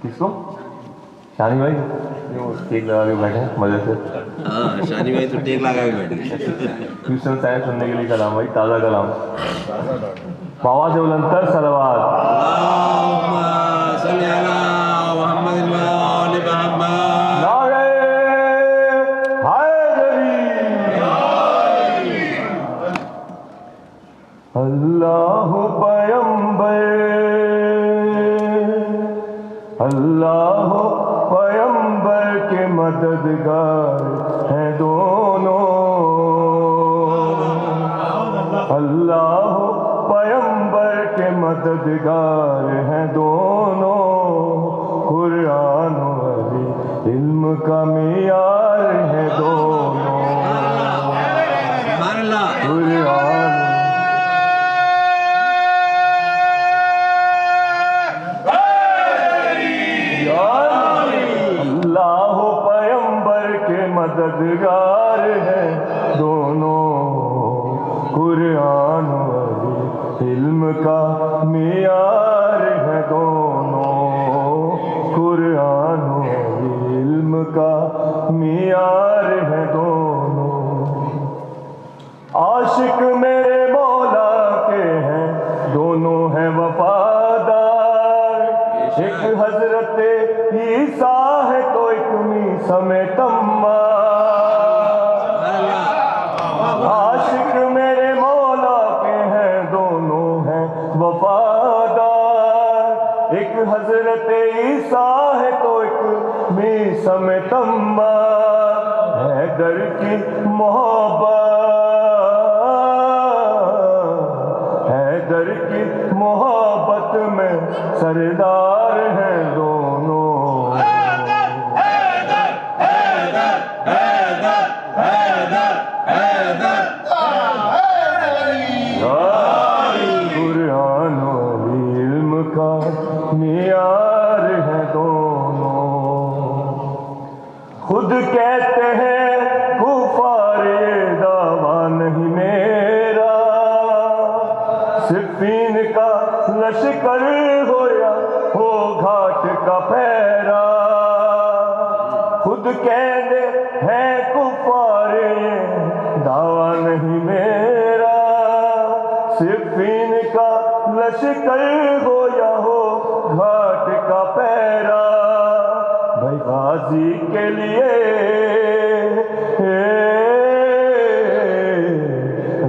کس کو؟ شانی بھائی ٹیک لگا کے بیٹھے مزے سے. ہاں شانی بھائی تو ٹیک لگا کے بیٹھ گئے. ٹیوشن سائنس سننے کے لیے کلام بھائی, تازہ کلام. بابا سے بلندر صلوات. اللہم صلی علی محمد و آل محمد. نعرہ حیدری. اللہ پیمبر, اللہ پیمبر کے مددگار ہیں دونوں. اللہ پیمبر کے مددگار ہیں دونوں. قرآن و حدیث علم کا معیار ہے دونوں. سبحان اللہ. قرآن اللہ پیمبر کے مددگار ہیں دونوں. قرآن و حدیث علم کا معیار ہے دونوں. قرآن و حدیث علم کا معیار ہے دونوں. عاشق میرے مولا کے ہیں دونوں ہیں وفادار. ایک حضرت عیسیٰ ہے تو ایک موسیٰ میں تمار. عاشق میرے مولا کے ہیں دونوں ہیں وفادار. ایک حضرت عیسیٰ ہے تو ایک موسیٰ میں تمار. حیدر کی محبت, حیدر کی محبت میں سردار ہیں دونوں. قرآن و علم کا معیار ہے دونوں. خود کہتے ہیں کفار یہ دعویٰ نہیں میرا. صفین کا لشکر ہو یا ہو گھاٹ کا پیرا. خود کہتے ہیں کفار یہ دعویٰ نہیں میرا. صفین کا لشکر ہو یا ہو گھاٹ کا پیرا. بھائی غازی کے لیے,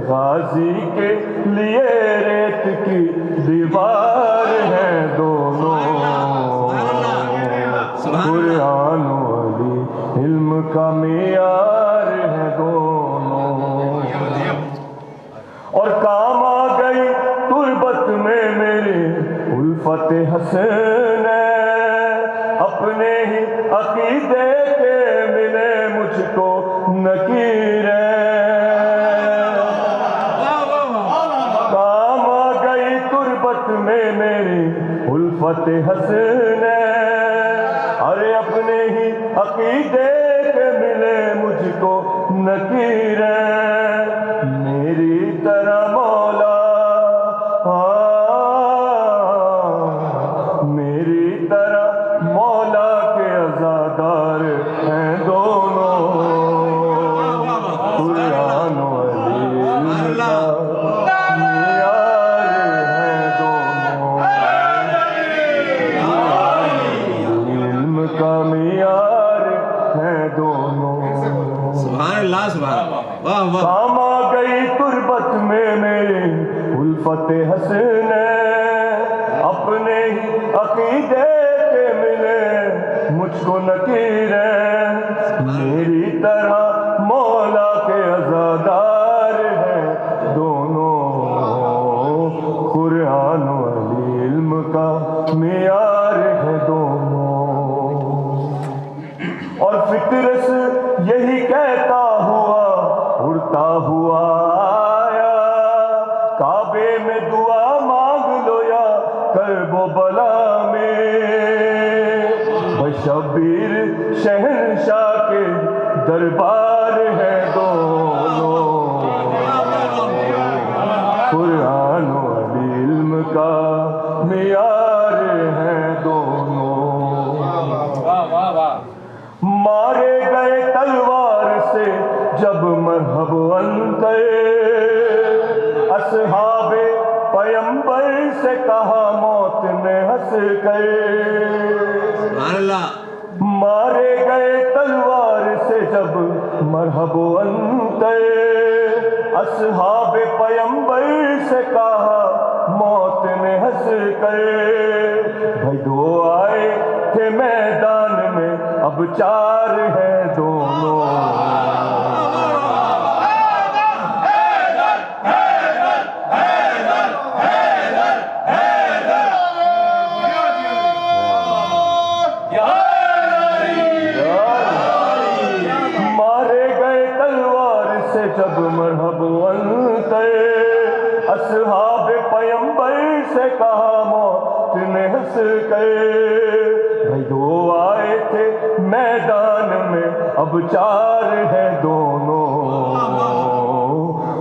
غازی کے لیے ریت کی دیوار ہیں دونوں. قرآن و حدیث علم کا معیار ہے دونوں. اور کام آ گئی تربت میں میری الفت حسن. اپنے ہی عقیدے کے ملے مجھ کو نکیر. کام آ گئی تربت میں میری الفت حسن. ارے اپنے ہی عقیدے کے ملے مجھ کو نکیر. میری طرح مولا, میری طرح مولا کے عزادار ہیں دونوں. قرآن و حدیث کا معیار ہے دونوں. علم کا معیار ہے دونوں. سبحان اللہ. سبحان اللہ. واہ واہ. کام آ گئی تربت میں میری الفت حسن. اپنے ہی عقیدے کے ملے مجھ کو نکیر. میری طرح مولا کے عزادار ہیں دونوں. قرآن و علم کا معیار ہے دونوں. اور فطرت یہی کہتا ہوا اڑتا ہوا آیا. کعبے میں دعا مانگ لو یا کرب و بلا میں. بشبیر شہنشاہ کے دربار ہے دونوں. قرآن و علم کا معیار ہے دونوں. پیمبر سے کہا موت نے ہنس کر، سبحان اللہ، مارے گئے تلوار سے جب مرحب انتر، اصحاب پیمبر سے کہا موت نے ہنس کر، بھائی دو آئے تھے میدان میں اب چار ہیں دونوں، جب مرحب انتر، اصحاب پیمبر سے کہا موت نے ہنس کر، بھائی دو آئے تھے میدان میں اب چار ہیں دونوں،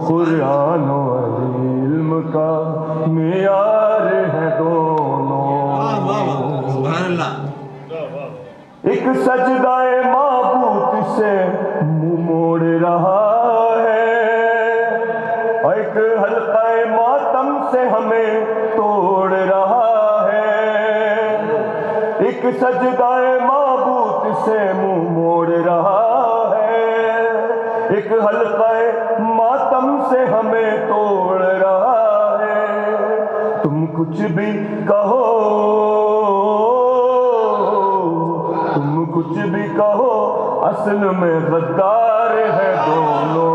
قرآن و علم کا معیار ہے دونوں، سبحان اللہ، ایک سجدہ معبود سے منہ موڑ رہا ایک حلقہ ماتم سے ہمیں توڑ رہا ہے، ایک سجدہ معبود سے منہ موڑ رہا ہے، ایک حلقہ ماتم سے ہمیں توڑ رہا ہے، تم کچھ بھی کہو، تم کچھ بھی کہو، اصل میں غدار ہے دونوں،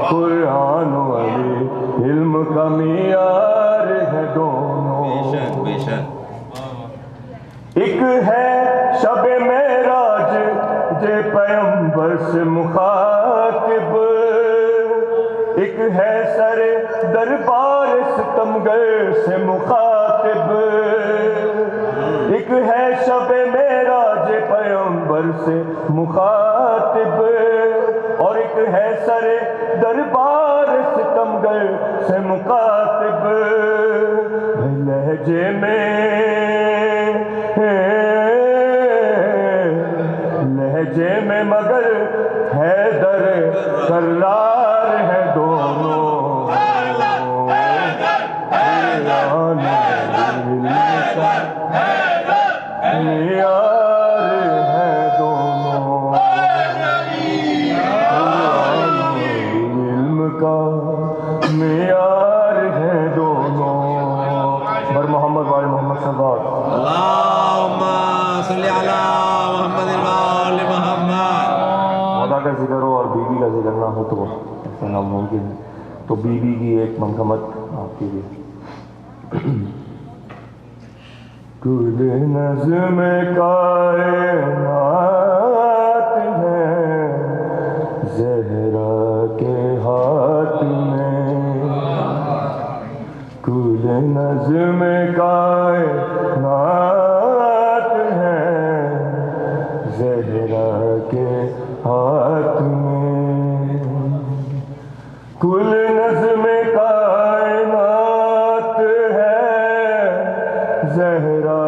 قرآن و علم کا معیار ہے دونوں، بے شک بے شک، ایک ہے شب معراج جے پیمبر سے مخاطب، ایک ہے سر دربار ستمگر سے مخاطب، ایک ہے شب معراج پیمبر سے مخاطب، اور ایک ہے سر دربار ستمگر سے مخاطب، لہجے میں مگر حیدر کرار ہے دونوں، معیار ہے دونوں، علم کا معیار ہے دونوں، بر محمد وآل محمد صلی اللہ علیہ وسلم، اللہم صلی علی محمد وآل محمد۔ خدا کا ذکر ہو اور بیوی کا ذکر نہ ہو تو ایسا ناممکن ہے، تو بیوی کی ایک منقبت آپ کے لیے، کل نظم کائنات ہے زہرا کے ہاتھ میں، کل نظم کائنات ہے زہرا کے ہاتھ میں، کل نظم کائنات ہے زہرا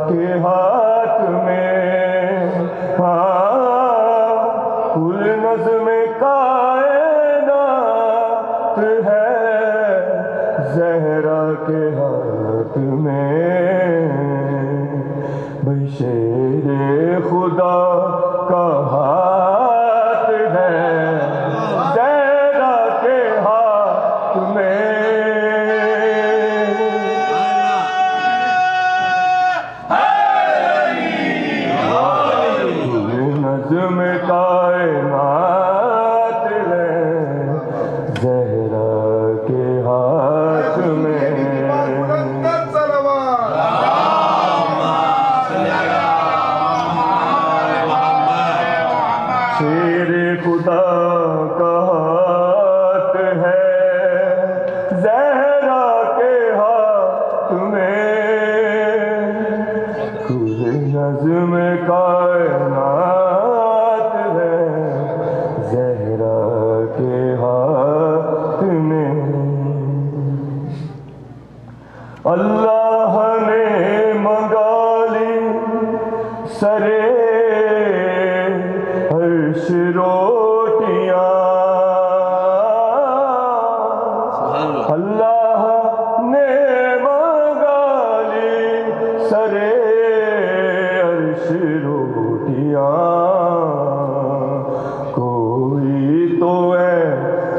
کے ہاتھ میں، ہاں کل نظم کائنات ہے زہرا کے ہاتھ میں، بھئی شیر خدا کا ہاتھ ہے زہرا کے ہاتھ میں، نظم کائنات ہے زہرا کے ہاتھ میں، اللہم صلی علی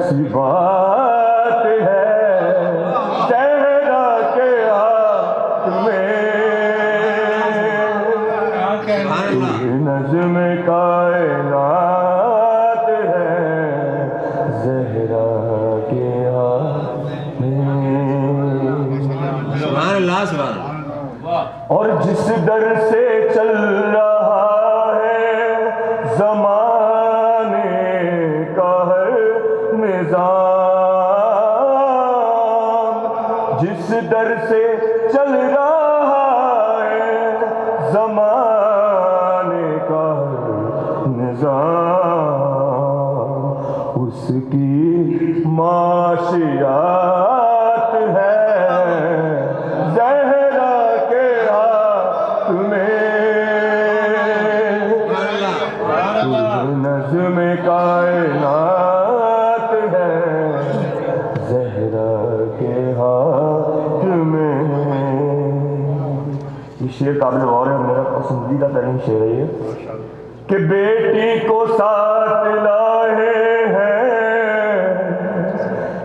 سی بات ہے زہرا کے ہاتھ میں نظم کائنات ہے زہرا کے ہاتھ میں سبحان اللہ سبحان اللہ اور جس در سے چل رہا ہے زمانے کا ہر نظام جس در سے چل رہا ہے زمانے کا ہر نظام اس کی معاشیات ہے زہرا کے ہاتھ میں نظم کائنات ہے زہرا کے ہاتھ میں یہ شعر قابل غور ہے میرا پسندیدہ ترین شعر ہے یہ کہ بیٹی کو ساتھ لائے ہیں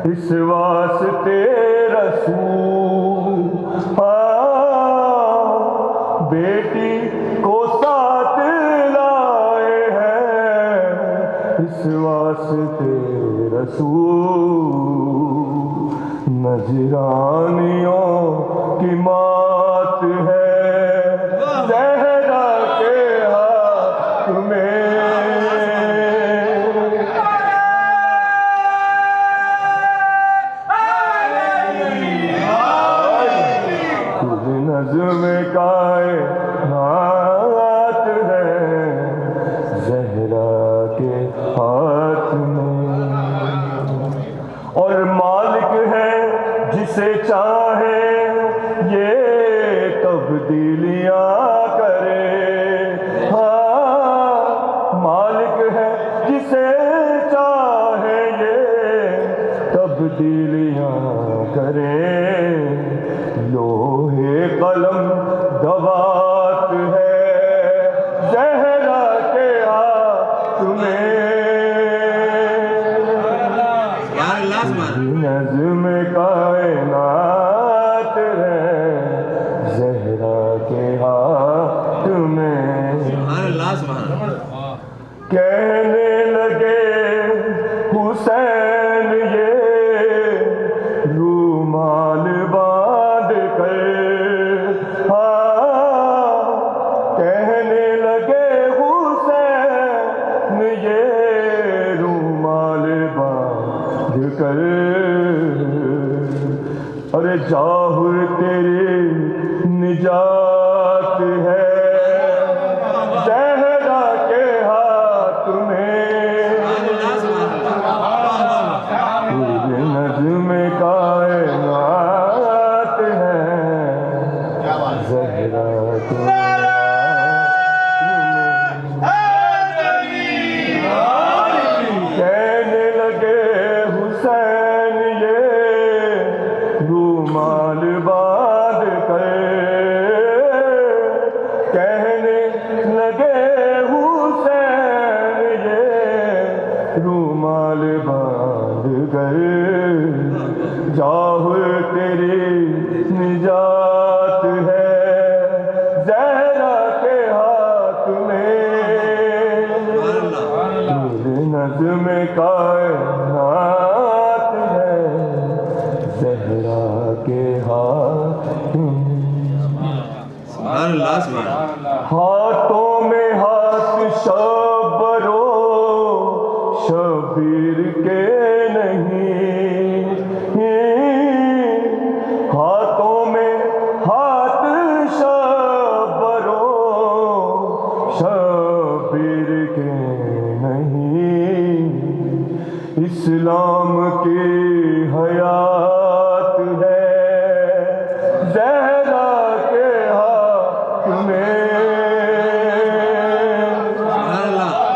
اس واسطے رسول بیٹی کو ساتھ لائے ہیں اس واسطے رسول نذرانیوں کی مات ہے زہرا کے ہاتھ میں نظم کائنات ہے زہرا کے ہاتھ میں اور مالک ہے جسے چاہے یہ تبدیلیاں کرے ہاں مالک ہے جسے چاہے یہ تبدیلیاں کرے لوہے قلم دوات ہے زہرا کے ہاتھ میں نظم کائنات ہے زہرا کے ہاتھ میں کہنے لگے حسین یہ رومال باندھ کر کہنے لگے حسین یہ رومال باندھ کر ارے ظاہر تیری نجات ہے زہرا کے ہاتھ میں نظم کائنات ہے زہرا کے کہنے لگے حسین یہ رومال باندھ کر کہنے لگے حسین یہ رومال باندھ کر ظاہر تیری نجات ہے زہرا کے ہاتھ میں نظم کائنات ہے زہرا کے ہاتھ میں ہاتھوں میں ہاتھ شبر و شبیر کے نہیں ہاتھوں میں ہاتھ شبر و شبیر کے نہیں اسلام کی حیات ہے زہرا کے ہاتھ میں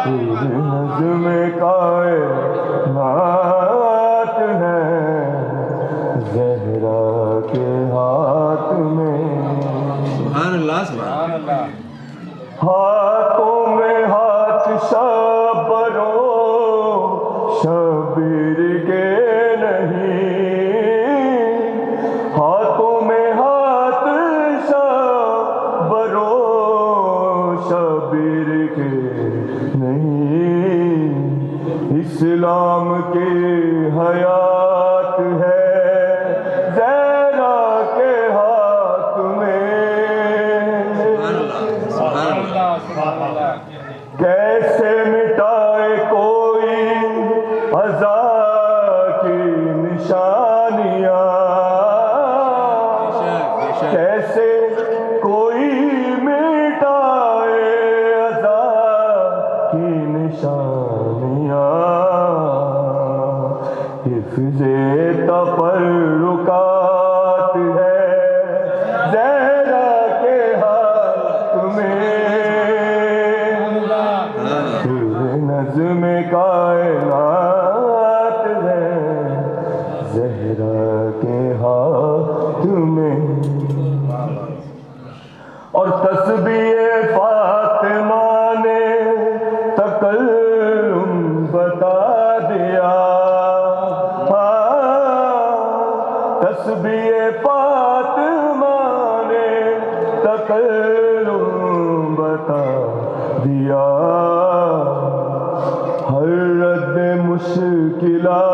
نظم کائنات ہے زہرا کے ہاتھ میں ہاتھوں میں ہاتھ شبر و شبیر کے حیات ہے زہرا کے ہاتھ میں، کیسے مٹائے کوئی عزا کی نشانیاں، کیسے کوئی مٹائے عزا کی نشانیاں، حفظ تفرقات ہے زہرا کے ہاتھ میں، نظم کائنات ہے زہرا کے ہاتھ میں، اور تسبیح فاطمہ نے تکلم بتا دیا، تسبیح فاطمہ نے تکلم بتا دیا، ہر رد مشکلات